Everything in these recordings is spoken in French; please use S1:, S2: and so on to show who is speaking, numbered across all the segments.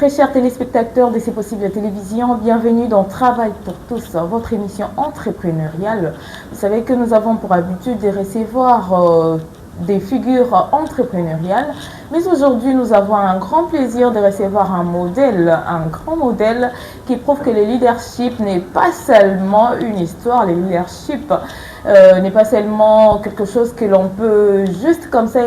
S1: Très chers téléspectateurs de C'est possible de télévision, bienvenue dans Travail pour tous, votre émission entrepreneuriale. Vous savez que nous avons pour habitude de recevoir des figures entrepreneuriales, mais aujourd'hui nous avons un grand plaisir de recevoir un grand modèle qui prouve que le leadership n'est pas seulement une histoire, le leadership n'est pas seulement quelque chose que l'on peut juste comme ça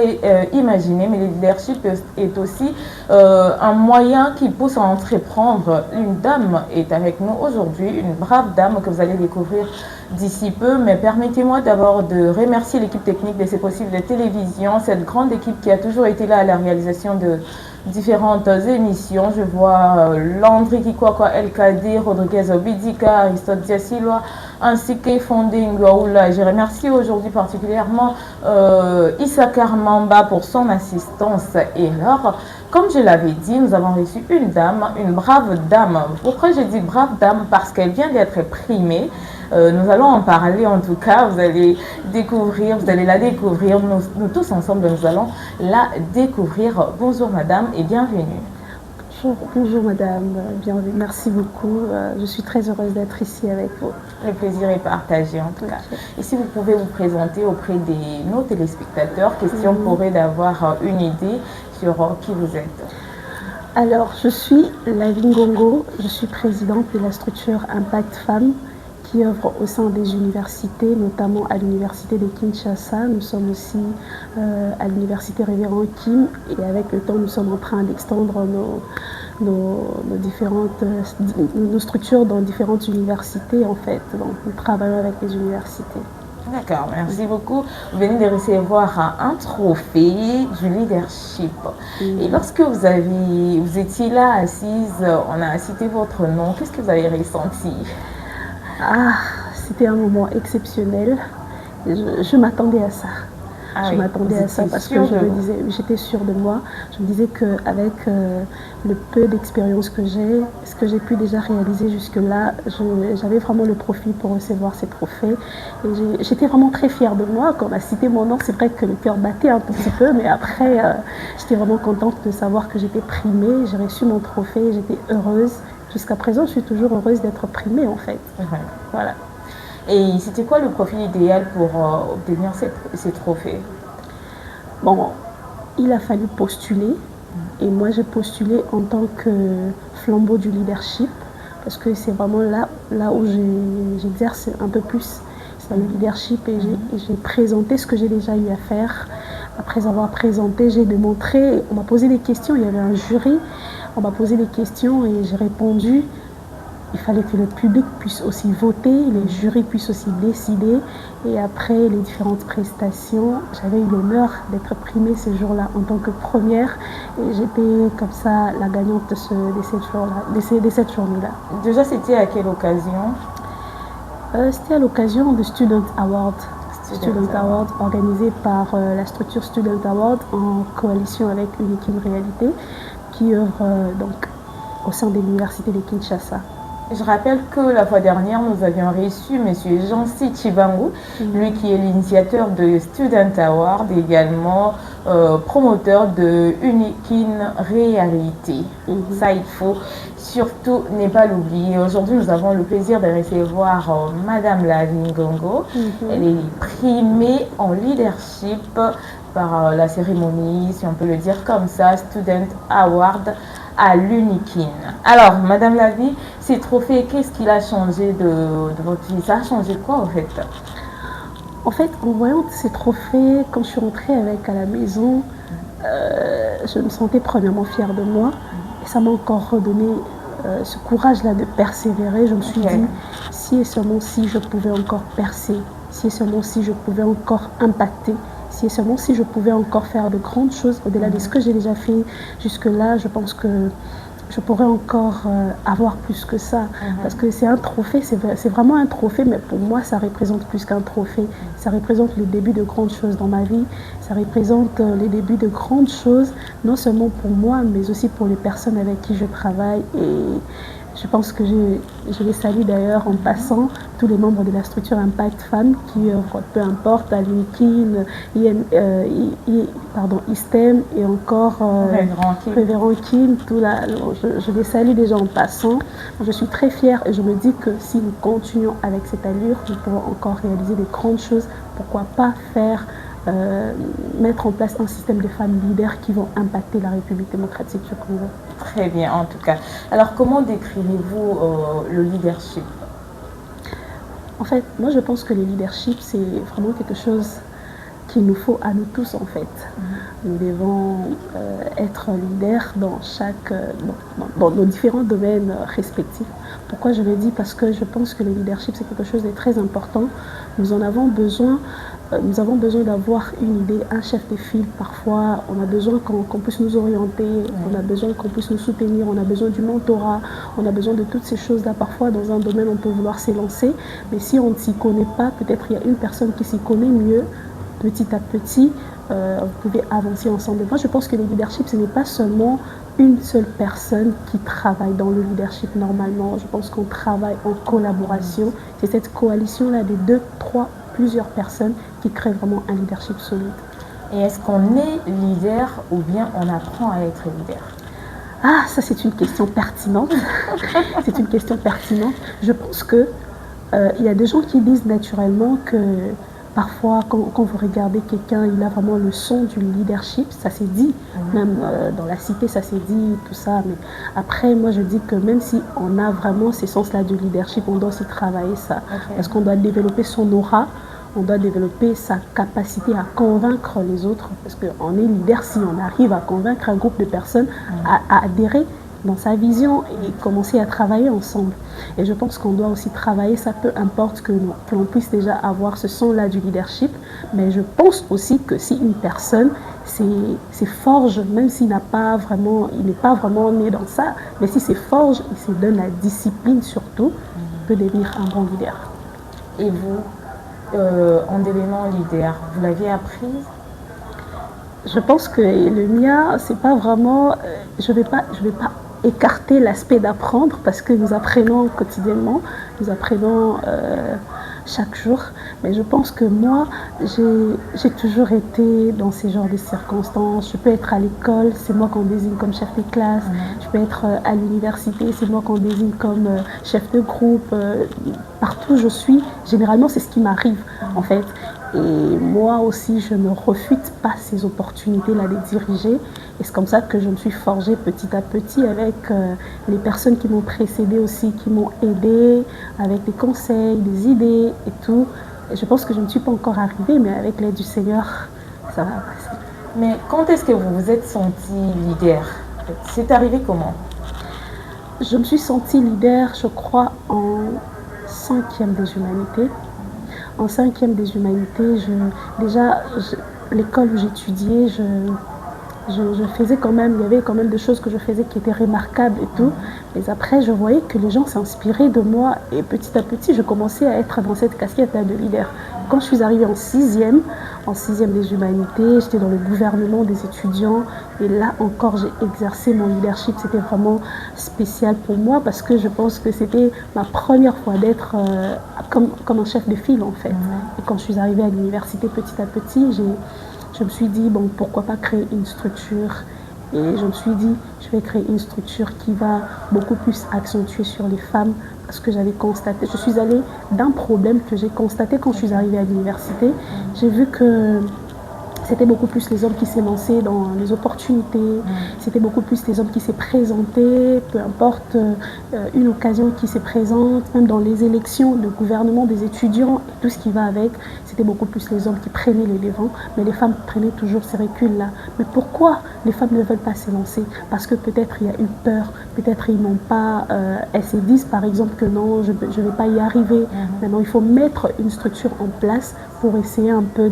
S1: imaginer, mais le leadership est aussi un moyen qui pousse à entreprendre. Une dame est avec nous aujourd'hui, une brave dame que vous allez découvrir d'ici peu, mais permettez-moi d'abord de remercier l'équipe technique de C'est possible de télévision, cette grande équipe qui a toujours été là à la réalisation de différentes émissions. Je vois Landry Kikwakwa, LKD, Rodriguez Obidika, Aristote Diasilwa, ainsi que Fondé Ngwaoula. Je remercie aujourd'hui particulièrement Issa Karmamba pour son assistance. Et alors, comme je l'avais dit, nous avons reçu une dame, une brave dame. Pourquoi je dis brave dame? Parce qu'elle vient d'être primée. Nous allons en parler en tout cas, vous allez la découvrir, nous tous ensemble nous allons la découvrir. Bonjour madame et bienvenue.
S2: Bonjour madame, bienvenue, merci beaucoup, je suis très heureuse d'être ici avec vous.
S1: Le plaisir est partagé en tout cas. Et si vous pouvez vous présenter auprès de nos téléspectateurs, question pour eux d'avoir une idée sur qui vous êtes.
S2: Alors, je suis Lavi Ngongo, je suis présidente de la structure Impact Femmes qui œuvre au sein des universités, notamment à l'université de Kinshasa. Nous sommes aussi à l'université Révérend Kim et avec le temps, nous sommes en train d'extendre nos structures dans différentes universités en fait. Donc, nous travaillons avec les universités.
S1: D'accord, merci beaucoup. Vous venez de recevoir un trophée du leadership. Et lorsque vous étiez là assise, on a cité votre nom, qu'est-ce que vous avez ressenti?
S2: C'était un moment exceptionnel. Je m'attendais à ça. Je m'attendais à ça parce que j'étais sûre de moi. Je me disais qu'avec le peu d'expérience que j'ai, ce que j'ai pu déjà réaliser jusque-là, j'avais vraiment le profil pour recevoir ces trophées. Et j'étais vraiment très fière de moi. Quand on a cité mon nom, c'est vrai que le cœur battait un tout petit peu, mais après, j'étais vraiment contente de savoir que j'étais primée. J'ai reçu mon trophée, j'étais heureuse. Jusqu'à présent, je suis toujours heureuse d'être primée en fait. Voilà.
S1: Et c'était quoi le profil idéal pour obtenir ces trophées?
S2: Bon, il a fallu postuler. Et moi, j'ai postulé en tant que flambeau du leadership. Parce que c'est vraiment là où j'exerce un peu plus le leadership. Et j'ai présenté ce que j'ai déjà eu à faire. Après avoir présenté, j'ai démontré. On m'a posé des questions. Il y avait un jury. On m'a posé des questions et j'ai répondu. Il fallait que le public puisse aussi voter, les jurys puissent aussi décider. Et après les différentes prestations, j'avais eu l'honneur d'être primée ce jour-là en tant que première. Et j'étais comme ça la gagnante de cette journée-là.
S1: Déjà, c'était à quelle occasion?
S2: C'était à l'occasion du Student Award. Student Award organisé par la structure Student Award en coalition avec Unikim Réalité qui œuvre donc au sein de l'université de Kinshasa.
S1: Je rappelle que la fois dernière, nous avions reçu M. Jean-C Chibangu, lui qui est l'initiateur de Student Award, également promoteur de Unikin Réalité. Ça, il faut surtout ne pas l'oublier. Aujourd'hui, nous avons le plaisir de recevoir Madame Lavi Ngongo. Elle est primée en leadership par la cérémonie, si on peut le dire comme ça, Student Award à l'Unikin. Alors, Madame Lavi, ces trophées, qu'est-ce qu'il a changé de votre vie? Ça a changé quoi en fait?
S2: En fait, en voyant ces trophées, quand je suis rentrée à la maison, je me sentais premièrement fière de moi. Et ça m'a encore redonné ce courage-là de persévérer. Je me suis dit, si et seulement si je pouvais encore percer, si et seulement si je pouvais encore impacter, si et seulement si je pouvais encore faire de grandes choses au-delà de ce que j'ai déjà fait jusque-là, je pense que je pourrais encore avoir plus que ça. Parce que c'est un trophée, c'est vraiment un trophée, mais pour moi, ça représente plus qu'un trophée. Ça représente le début de grandes choses dans ma vie. Ça représente les débuts de grandes choses, non seulement pour moi, mais aussi pour les personnes avec qui je travaille. Et Je pense que je les salue d'ailleurs en passant tous les membres de la structure Impact Femmes qui œuvrent, peu importe, à l'UNIKIN, ISTEM et encore Révérend Kim. Je les salue déjà en passant. Je suis très fière et je me dis que si nous continuons avec cette allure, nous pouvons encore réaliser des grandes choses. Pourquoi pas mettre en place un système de femmes leaders qui vont impacter la République démocratique du Congo.
S1: Très bien, en tout cas. Alors, comment décrivez-vous le leadership?
S2: En fait, moi, je pense que le leadership, c'est vraiment quelque chose qu'il nous faut à nous tous, en fait. Nous devons être leaders dans nos différents domaines respectifs. Pourquoi je le dis? Parce que je pense que le leadership, c'est quelque chose de très important. Nous en avons besoin. Nous avons besoin d'avoir une idée, un chef de file. Parfois, on a besoin qu'on puisse nous orienter, on a besoin qu'on puisse nous soutenir, on a besoin du mentorat, on a besoin de toutes ces choses-là. Parfois, dans un domaine, on peut vouloir s'élancer, mais si on ne s'y connaît pas, peut-être il y a une personne qui s'y connaît mieux. Petit à petit, vous pouvez avancer ensemble. Moi, je pense que le leadership, ce n'est pas seulement une seule personne qui travaille dans le leadership normalement. Je pense qu'on travaille en collaboration. C'est cette coalition-là des 2, 3, plusieurs personnes qui créent vraiment un leadership solide.
S1: Et est-ce qu'on est leader ou bien on apprend à être leader?
S2: Ah, ça c'est une question pertinente. C'est une question pertinente. Je pense que il y a des gens qui disent naturellement que parfois, quand vous regardez quelqu'un, il a vraiment le son du leadership, ça s'est dit, même dans la cité, ça s'est dit, tout ça. Mais après, moi, je dis que même si on a vraiment ces sens-là du leadership, on doit aussi travailler ça. Parce qu'on doit développer son aura, on doit développer sa capacité à convaincre les autres. Parce qu'on est leader si on arrive à convaincre un groupe de personnes à adhérer dans sa vision et commencer à travailler ensemble. Et je pense qu'on doit aussi travailler, ça peu importe que l'on puisse déjà avoir ce son-là du leadership, mais je pense aussi que si une personne c'est forge, même s'il n'est pas vraiment né dans ça, mais si c'est forge, il se donne la discipline surtout, peut devenir un bon leader.
S1: Et vous, en devenant leader, vous l'aviez apprise?
S2: Je pense que le mien, c'est pas vraiment, je vais pas écarter l'aspect d'apprendre parce que nous apprenons quotidiennement, nous apprenons chaque jour. Mais je pense que moi, j'ai toujours été dans ces genres de circonstances. Je peux être à l'école, c'est moi qu'on désigne comme chef de classe. Je peux être à l'université, c'est moi qu'on désigne comme chef de groupe. Partout où je suis, généralement, c'est ce qui m'arrive en fait. Et moi aussi, je ne refuse pas ces opportunités-là de diriger. Et c'est comme ça que je me suis forgée petit à petit avec les personnes qui m'ont précédée aussi, qui m'ont aidée, avec des conseils, des idées et tout. Et je pense que je ne suis pas encore arrivée, mais avec l'aide du Seigneur, ça va passer.
S1: Mais quand est-ce que vous vous êtes sentie leader? C'est arrivé comment?
S2: Je me suis sentie leader, je crois, en 5e des humanités. En 5e des humanités, l'école où j'étudiais, je faisais quand même, il y avait quand même des choses que je faisais qui étaient remarquables et tout. Mais après, je voyais que les gens s'inspiraient de moi et petit à petit, je commençais à être dans cette casquette de leader. Quand je suis arrivée en 6e des humanités, j'étais dans le gouvernement des étudiants et là encore, j'ai exercé mon leadership. C'était vraiment spécial pour moi parce que je pense que c'était ma première fois d'être comme un chef de file en fait. Et quand je suis arrivée à l'université petit à petit, je me suis dit, bon, pourquoi pas créer une structure? Et je me suis dit, je vais créer une structure qui va beaucoup plus accentuer sur les femmes parce que j'avais constaté, je suis allée d'un problème que j'ai constaté quand je suis arrivée à l'université. J'ai vu que c'était beaucoup plus les hommes qui s'élançaient dans les opportunités, c'était beaucoup plus les hommes qui s'est présentés, peu importe une occasion qui se présente, même dans les élections, le gouvernement des étudiants et tout ce qui va avec, c'était beaucoup plus les hommes qui prenaient les devants, mais les femmes prenaient toujours ces reculs-là. Mais pourquoi les femmes ne veulent pas s'élancer? Parce que peut-être il y a une peur, peut-être ils n'ont pas, elles se disent par exemple que non, je ne vais pas y arriver. Maintenant, il faut mettre une structure en place pour essayer un peu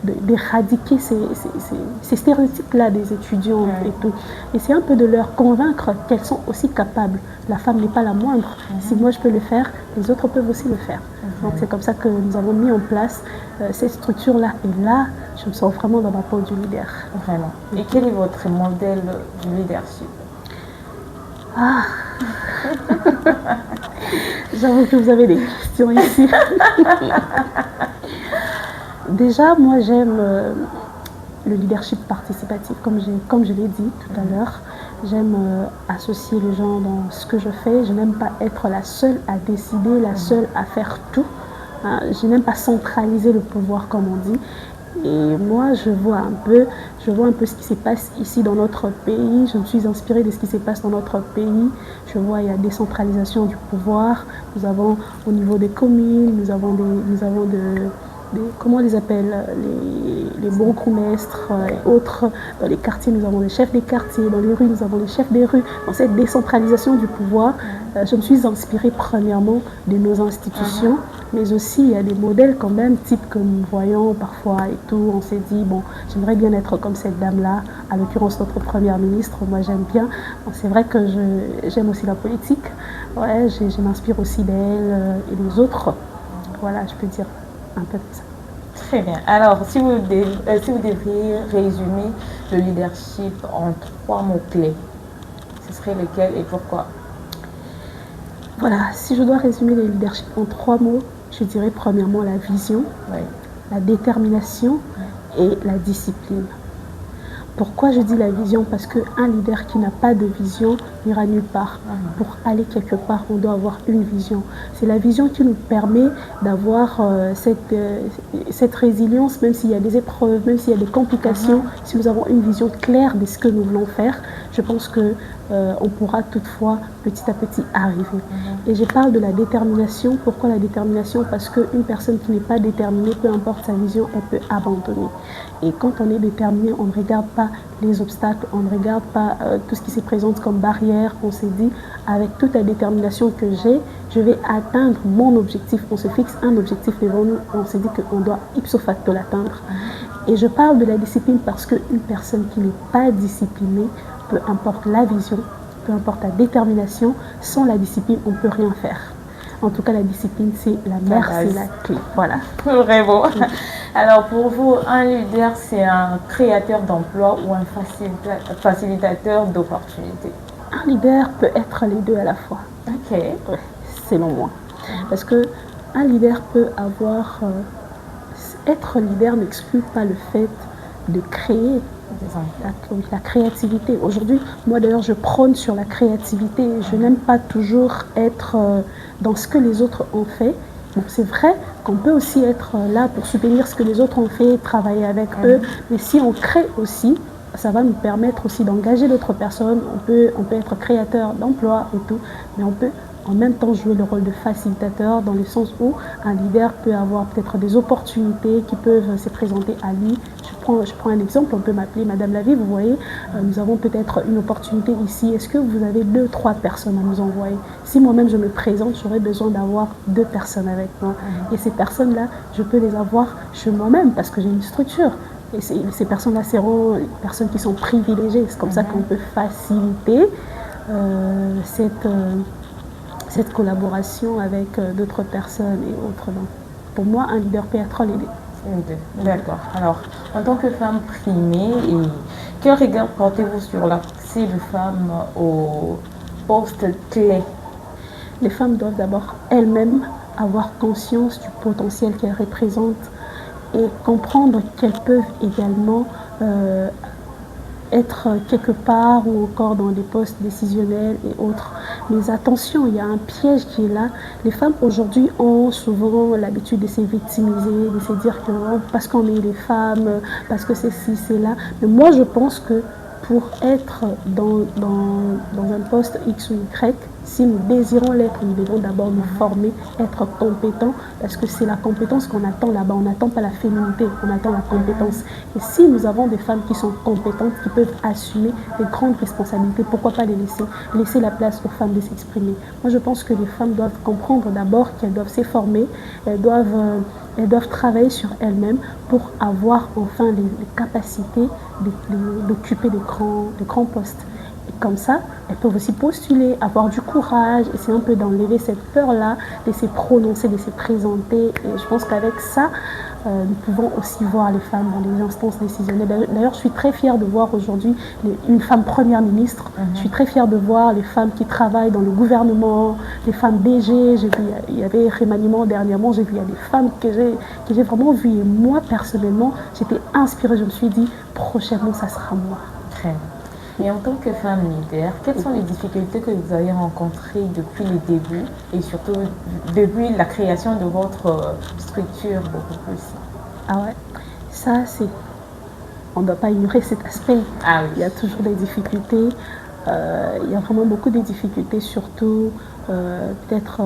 S2: d'éradiquer ces stéréotypes-là des étudiants et tout. Et c'est un peu de leur convaincre qu'elles sont aussi capables. La femme n'est pas la moindre. Si moi je peux le faire, les autres peuvent aussi le faire. Donc c'est comme ça que nous avons mis en place cette structure-là. Et là, je me sens vraiment dans ma peau du leader.
S1: Vraiment. Et quel est votre modèle du leadership?
S2: J'avoue que vous avez des questions ici. Déjà, moi, j'aime le leadership participatif, comme je l'ai dit tout à l'heure. J'aime associer les gens dans ce que je fais. Je n'aime pas être la seule à décider, la seule à faire tout. Hein, je n'aime pas centraliser le pouvoir, comme on dit. Et moi, je vois un peu ce qui se passe ici dans notre pays. Je me suis inspirée de ce qui se passe dans notre pays. Je vois il y a décentralisation du pouvoir. Nous avons au niveau des communes, nous avons comment on les appelle, les bourgmestres et autres. Dans les quartiers, nous avons les chefs des quartiers. Dans les rues, nous avons les chefs des rues. Dans cette décentralisation du pouvoir, je me suis inspirée premièrement de nos institutions, mais aussi il y a des modèles quand même, type que nous voyons parfois et tout. On s'est dit, bon, j'aimerais bien être comme cette dame-là, à l'occurrence notre première ministre. Moi, j'aime bien. Bon, c'est vrai que j'aime aussi la politique. Ouais, je m'inspire aussi d'elle et des autres. Voilà, je peux dire un peu de ça.
S1: Très bien. Alors, si vous devriez résumer le leadership en 3 mots-clés, ce serait lesquels et pourquoi?
S2: Voilà, si je dois résumer le leadership en 3 mots, je dirais premièrement la vision, la détermination et la discipline. Pourquoi je dis la vision? Parce qu'un leader qui n'a pas de vision n'ira nulle part. Pour aller quelque part, on doit avoir une vision. C'est la vision qui nous permet d'avoir cette résilience, même s'il y a des épreuves, même s'il y a des complications. Si nous avons une vision claire de ce que nous voulons faire, je pense que on pourra toutefois petit à petit arriver. Et je parle de la détermination. Pourquoi la détermination? Parce qu'une personne qui n'est pas déterminée, peu importe sa vision, elle peut abandonner. Et quand on est déterminé, on ne regarde pas les obstacles, on ne regarde pas tout ce qui se présente comme barrière. On s'est dit, avec toute la détermination que j'ai, je vais atteindre mon objectif. On se fixe un objectif devant nous, on s'est dit qu'on doit ipso facto l'atteindre. Et je parle de la discipline parce qu'une personne qui n'est pas disciplinée, peu importe la vision, peu importe la détermination, sans la discipline, on ne peut rien faire. En tout cas, la discipline, c'est la mère, c'est la clé. Voilà.
S1: Vraiment. Alors, pour vous, un leader, c'est un créateur d'emploi ou un facilitateur d'opportunités?
S2: Un leader peut être les deux à la fois.
S1: Ok.
S2: Ouais, selon moi. Parce qu'un leader peut avoir... être leader n'exclut pas le fait de créer la créativité. Aujourd'hui, moi d'ailleurs, je prône sur la créativité. Je n'aime pas toujours être dans ce que les autres ont fait. Bon, c'est vrai qu'on peut aussi être là pour soutenir ce que les autres ont fait, travailler avec eux. Mais si on crée aussi, ça va nous permettre aussi d'engager d'autres personnes. On peut être créateur d'emplois et tout, mais on peut en même temps jouer le rôle de facilitateur dans le sens où un leader peut avoir peut-être des opportunités qui peuvent se présenter à lui. Je prends un exemple, on peut m'appeler Madame Lavie, vous voyez, nous avons peut-être une opportunité ici. Est-ce que vous avez 2-3 personnes à nous envoyer? Si moi-même je me présente, j'aurais besoin d'avoir 2 personnes avec moi. Et ces personnes-là, je peux les avoir chez moi-même parce que j'ai une structure. Et ces personnes-là seront les personnes qui sont privilégiées. C'est comme ça qu'on peut faciliter cette collaboration avec d'autres personnes et autres. Donc, pour moi, un leader peut être les deux.
S1: D'accord. Alors, en tant que femme primée, quel regard portez-vous sur l'accès de femmes aux postes clés?
S2: Les femmes doivent d'abord elles-mêmes avoir conscience du potentiel qu'elles représentent et comprendre qu'elles peuvent également être quelque part ou encore dans des postes décisionnels et autres. Mais attention, il y a un piège qui est là. Les femmes aujourd'hui ont souvent l'habitude de se victimiser, de se dire que parce qu'on est les femmes, parce que c'est ci, c'est là. Mais moi, je pense que pour être dans un poste X ou Y, si nous désirons l'être, nous devons d'abord nous former, être compétents, parce que c'est la compétence qu'on attend là-bas. On n'attend pas la féminité, on attend la compétence. Et si nous avons des femmes qui sont compétentes, qui peuvent assumer des grandes responsabilités, pourquoi pas les laisser la place aux femmes de s'exprimer? Moi, je pense que les femmes doivent comprendre d'abord qu'elles doivent se former, elles doivent travailler sur elles-mêmes pour avoir enfin les capacités d'occuper de grands postes. Et comme ça, elles peuvent aussi postuler, avoir du courage, essayer un peu d'enlever cette peur-là, laisser prononcer, laisser présenter. Et je pense qu'avec ça, nous pouvons aussi voir les femmes dans les instances décisionnelles. D'ailleurs, je suis très fière de voir aujourd'hui une femme première ministre. Je suis très fière de voir les femmes qui travaillent dans le gouvernement, les femmes DG. J'ai vu, il y avait remaniement dernièrement, j'ai vu, il y a des femmes que j'ai vraiment vues. Et moi, personnellement, j'étais inspirée. Je me suis dit, prochainement, ça sera moi.
S1: Très bien. Et en tant que femme leader, quelles sont les difficultés que vous avez rencontrées depuis les débuts et surtout depuis la création de votre structure beaucoup plus?
S2: Ah ouais, ça c'est... On ne doit pas ignorer cet aspect.
S1: Ah oui.
S2: Il y a toujours des difficultés. Il y a vraiment beaucoup de difficultés, surtout peut-être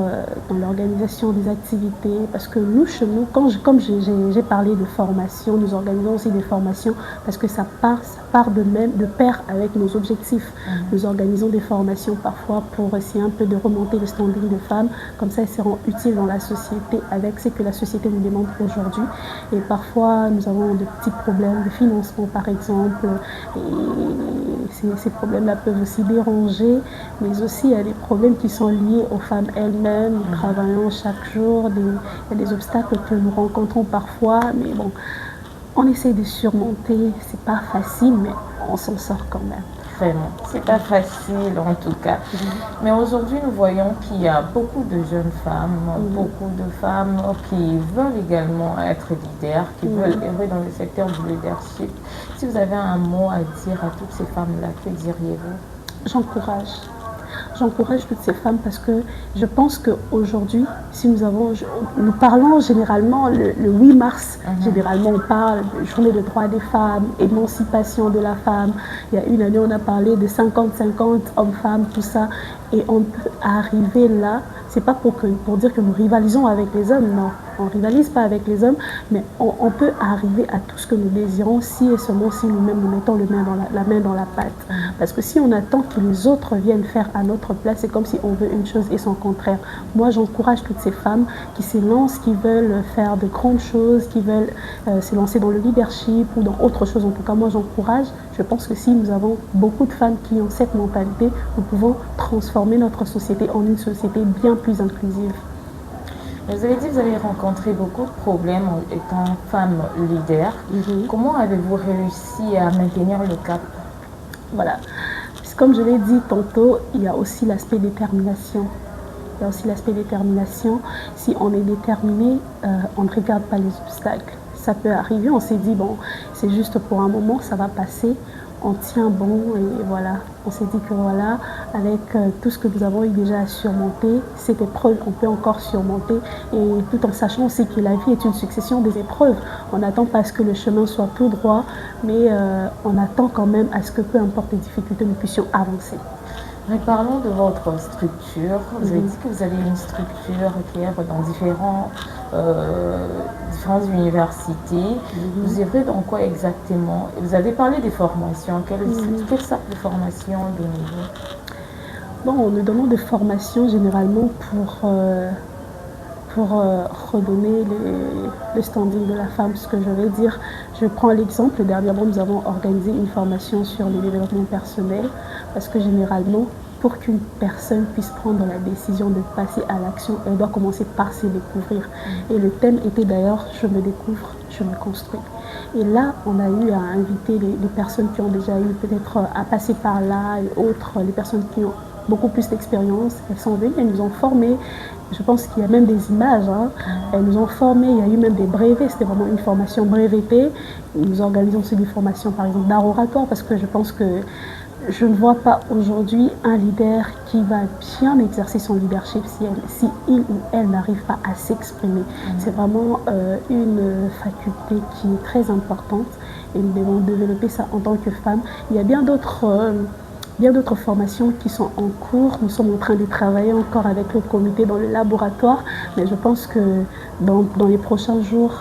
S2: dans l'organisation des activités. Parce que nous, chez nous, comme j'ai parlé de formation, nous organisons aussi des formations parce que ça part de pair avec nos objectifs. Nous organisons des formations parfois pour essayer un peu de remonter le standing de femmes. Comme ça, elles seront utiles dans la société avec ce que la société nous demande aujourd'hui. Et parfois, nous avons de petits problèmes de financement, par exemple. Et ces problèmes-là peuvent aussi déranger, mais aussi il y a des problèmes qui sont liés aux femmes elles-mêmes. Nous travaillons chaque jour, il y a des obstacles que nous rencontrons parfois, mais bon, on essaie de surmonter. C'est pas facile, mais on s'en sort quand même.
S1: Vraiment, c'est pas facile en tout cas. Mais aujourd'hui, nous voyons qu'il y a beaucoup de jeunes femmes, beaucoup de femmes qui veulent également être leaders, qui veulent œuvrer dans le secteur du leadership. Si vous avez un mot à dire à toutes ces femmes-là, que diriez-vous?
S2: J'encourage toutes ces femmes parce que je pense qu'aujourd'hui, si nous parlons généralement le 8 mars, généralement on parle de journée de droits des femmes, émancipation de la femme. Il y a une année, on a parlé de 50-50, hommes-femmes, tout ça. Et on peut arriver là, c'est pas pour dire que nous rivalisons avec les hommes, non. On ne rivalise pas avec les hommes, mais on peut arriver à tout ce que nous désirons si et seulement si nous-mêmes nous mettons la main dans la pâte. Parce que si on attend que les autres viennent faire à notre place, c'est comme si on veut une chose et son contraire. Moi, j'encourage toutes ces femmes qui se lancent, qui veulent faire de grandes choses, qui veulent se lancer dans le leadership ou dans autre chose. En tout cas, moi, j'encourage. Je pense que si nous avons beaucoup de femmes qui ont cette mentalité, nous pouvons transformer notre société en une société bien plus inclusive.
S1: Vous avez dit que vous avez rencontré beaucoup de problèmes en étant femme leader. Comment avez-vous réussi à maintenir le cap?
S2: Voilà. Comme je l'ai dit tantôt, il y a aussi l'aspect détermination. Il y a aussi l'aspect détermination. Si on est déterminé, on ne regarde pas les obstacles. Ça peut arriver, on s'est dit, bon, c'est juste pour un moment, ça va passer. On tient bon et voilà, on s'est dit que voilà, avec tout ce que nous avons eu déjà à surmonter, cette épreuve, on peut encore surmonter et tout en sachant aussi que la vie est une succession des épreuves. On n'attend pas à ce que le chemin soit tout droit, mais on attend quand même à ce que peu importe les difficultés, nous puissions avancer.
S1: Mais parlons de votre structure. Vous avez dit que vous avez une structure qui œuvre dans différentes universités. Vous œuvrez dans quoi exactement? Vous avez parlé des formations. Quelle sorte de formation donnez-vous?
S2: Bon, nous donnons des formations généralement pour redonner le standing de la femme. Ce que je vais dire, je prends l'exemple. Dernièrement, nous avons organisé une formation sur le développement personnel parce que généralement, pour qu'une personne puisse prendre la décision de passer à l'action, elle doit commencer par se découvrir. Et le thème était d'ailleurs « Je me découvre, je me construis ». Et là, on a eu à inviter les personnes qui ont déjà eu peut-être à passer par là et autres, les personnes qui ont beaucoup plus d'expérience. Elles sont venues, elles nous ont formés. Je pense qu'il y a même des images. Elles nous ont formés, il y a eu même des brevets. C'était vraiment une formation brevetée. Nous organisons aussi des formations, par exemple, d'art oratoire, parce que je pense que je ne vois pas aujourd'hui un leader qui va bien exercer son leadership si il ou elle n'arrive pas à s'exprimer. C'est vraiment une faculté qui est très importante et nous devons développer ça en tant que femmes. Il y a bien d'autres formations qui sont en cours. Nous sommes en train de travailler encore avec le comité dans le laboratoire, mais je pense que dans les prochains jours,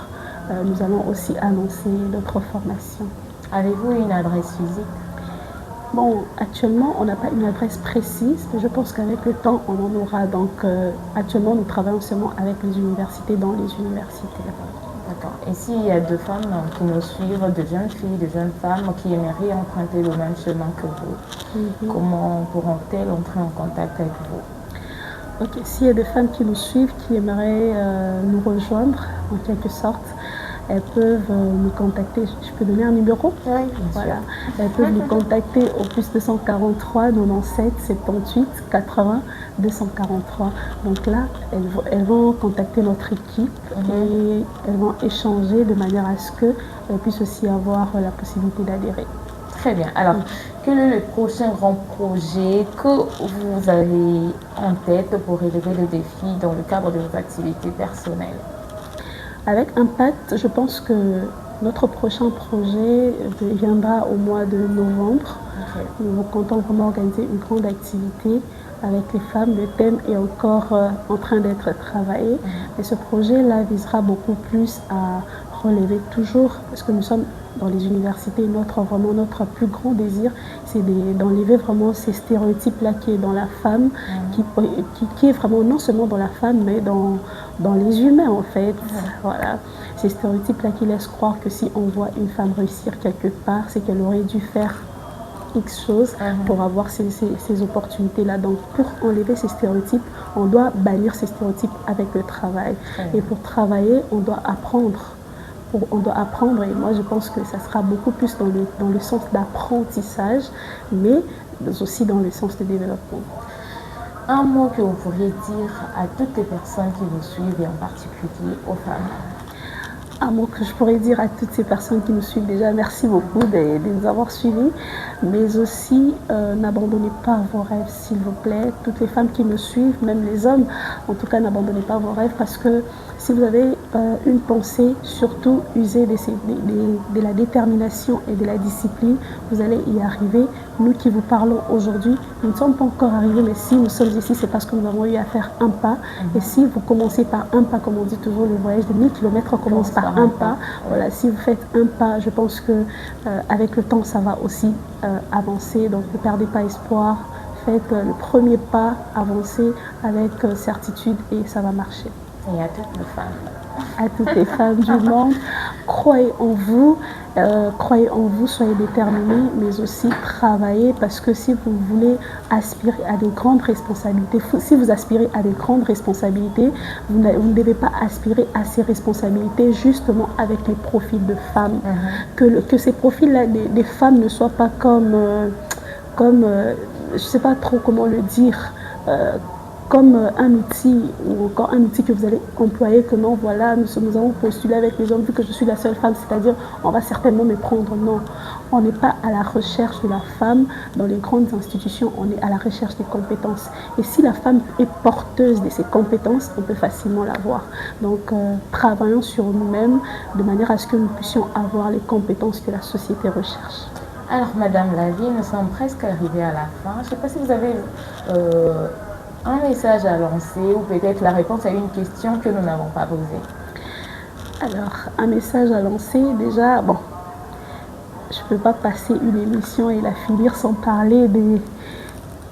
S2: nous allons aussi annoncer d'autres formations.
S1: Avez-vous une adresse physique?
S2: Bon, actuellement, on n'a pas une adresse précise, mais je pense qu'avec le temps, on en aura. Donc, actuellement, nous travaillons seulement avec les universités, dans les universités.
S1: D'accord. Et s'il y a deux femmes qui nous suivent, de jeunes filles, de jeunes femmes qui aimeraient emprunter le même chemin que vous, comment pourront-elles entrer en contact avec vous?
S2: Ok, s'il y a des femmes qui nous suivent, qui aimeraient nous rejoindre en quelque sorte, elles peuvent nous contacter. Je peux donner un numéro?
S1: Oui, bien
S2: voilà.
S1: sûr.
S2: Elles peuvent nous contacter au plus 243 97 78 80 243. Donc là, elles vont contacter notre équipe et elles vont échanger de manière à ce qu'elles puissent aussi avoir la possibilité d'adhérer.
S1: Très bien. Alors, quel est le prochain grand projet que vous avez en tête pour relever le défi dans le cadre de vos activités personnelles?
S2: Avec Impact, je pense que notre prochain projet viendra au mois de novembre. Nous comptons vraiment organiser une grande activité avec les femmes. Le thème est encore en train d'être travaillé. Et ce projet-là visera beaucoup plus à relever toujours, parce que nous sommes dans les universités, notre plus grand désir, c'est d'enlever vraiment ces stéréotypes-là qui est dans la femme, qui est vraiment non seulement dans la femme, mais dans les humains en fait. Voilà. Ces stéréotypes-là qui laissent croire que si on voit une femme réussir quelque part, c'est qu'elle aurait dû faire X choses pour avoir ces opportunités-là. Donc pour enlever ces stéréotypes, on doit bannir ces stéréotypes avec le travail. Et pour travailler, on doit apprendre. Et moi je pense que ça sera beaucoup plus dans le sens d'apprentissage, mais aussi dans le sens de développement.
S1: Un mot que vous pourriez dire à toutes les personnes qui vous suivent et en particulier aux femmes?
S2: Un mot que je pourrais dire à toutes ces personnes qui nous suivent, déjà merci beaucoup de nous avoir suivis, mais aussi n'abandonnez pas vos rêves s'il vous plaît. Toutes les femmes qui me suivent, même les hommes, en tout cas n'abandonnez pas vos rêves, parce que si vous avez une pensée, surtout usez de la détermination et de la discipline, vous allez y arriver. Nous qui vous parlons aujourd'hui, nous ne sommes pas encore arrivés, mais si nous sommes ici, c'est parce que nous avons eu à faire un pas. Et si vous commencez par un pas, comme on dit toujours, le voyage de 1000 km commence par un pas. Voilà, si vous faites un pas, je pense que avec le temps, ça va aussi avancer. Donc ne perdez pas espoir. Faites le premier pas, avancez avec certitude et ça va marcher.
S1: Et à toutes les femmes.
S2: À toutes les femmes du monde, croyez en vous, soyez déterminés, mais aussi travaillez, parce que si vous voulez aspirer à des grandes responsabilités, si vous aspirez à des grandes responsabilités, vous ne devez pas aspirer à ces responsabilités justement avec les profils de femmes. Que ces profils-là des femmes ne soient pas comme je ne sais pas trop comment le dire, comme un outil ou encore un outil que vous allez employer, que non, voilà, nous avons postulé avec les hommes vu que je suis la seule femme, c'est-à-dire on va certainement me prendre. Non, on n'est pas à la recherche de la femme dans les grandes institutions, on est à la recherche des compétences. Et si la femme est porteuse de ces compétences, on peut facilement l'avoir. Donc travaillons sur nous-mêmes de manière à ce que nous puissions avoir les compétences que la société recherche.
S1: Alors Madame Lavie, nous sommes presque arrivés à la fin. Je ne sais pas si vous avez un message à lancer ou peut-être la réponse à une question que nous n'avons pas posée.
S2: Alors, un message à lancer, déjà, bon, je ne peux pas passer une émission et la finir sans parler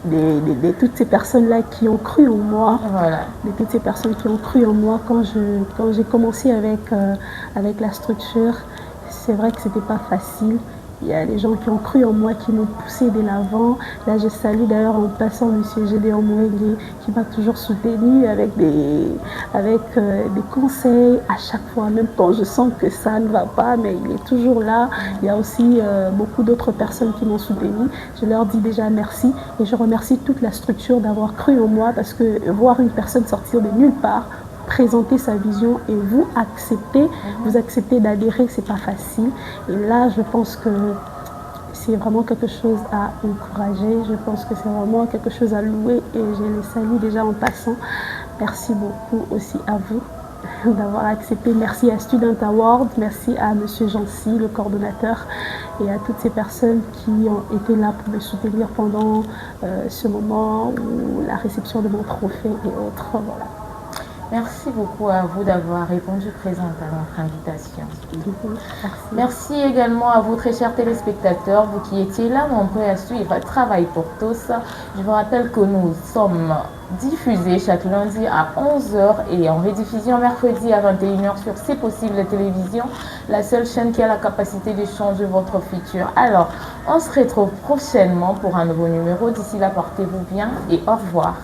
S2: de toutes ces personnes-là qui ont cru en moi.
S1: Voilà.
S2: De toutes ces personnes qui ont cru en moi quand j'ai commencé avec la structure. C'est vrai que ce n'était pas facile. Il y a des gens qui ont cru en moi, qui m'ont poussé de l'avant. Là, je salue d'ailleurs en passant M. Gédéon Mouengé, qui m'a toujours soutenu avec des conseils à chaque fois, même quand je sens que ça ne va pas, mais il est toujours là. Il y a aussi beaucoup d'autres personnes qui m'ont soutenu. Je leur dis déjà merci et je remercie toute la structure d'avoir cru en moi, parce que voir une personne sortir de nulle part, présenter sa vision et vous acceptez d'adhérer, c'est pas facile. Et là, je pense que c'est vraiment quelque chose à encourager. Je pense que c'est vraiment quelque chose à louer et je les salue déjà en passant. Merci beaucoup aussi à vous d'avoir accepté. Merci à Student Award, merci à Monsieur Jancy, le coordonnateur, et à toutes ces personnes qui ont été là pour me soutenir pendant ce moment où la réception de mon trophée et autres. Voilà.
S1: Merci beaucoup à vous d'avoir répondu présente à notre invitation.
S2: Merci.
S1: Merci également à vous, très chers téléspectateurs, vous qui étiez là nombreux à suivre Travail pour tous. Je vous rappelle que nous sommes diffusés chaque lundi à 11 heures et en rediffusion mercredi à 21 heures sur C'est Possible Télévision, la seule chaîne qui a la capacité de changer votre futur. Alors, on se retrouve prochainement pour un nouveau numéro. D'ici là, portez-vous bien et au revoir.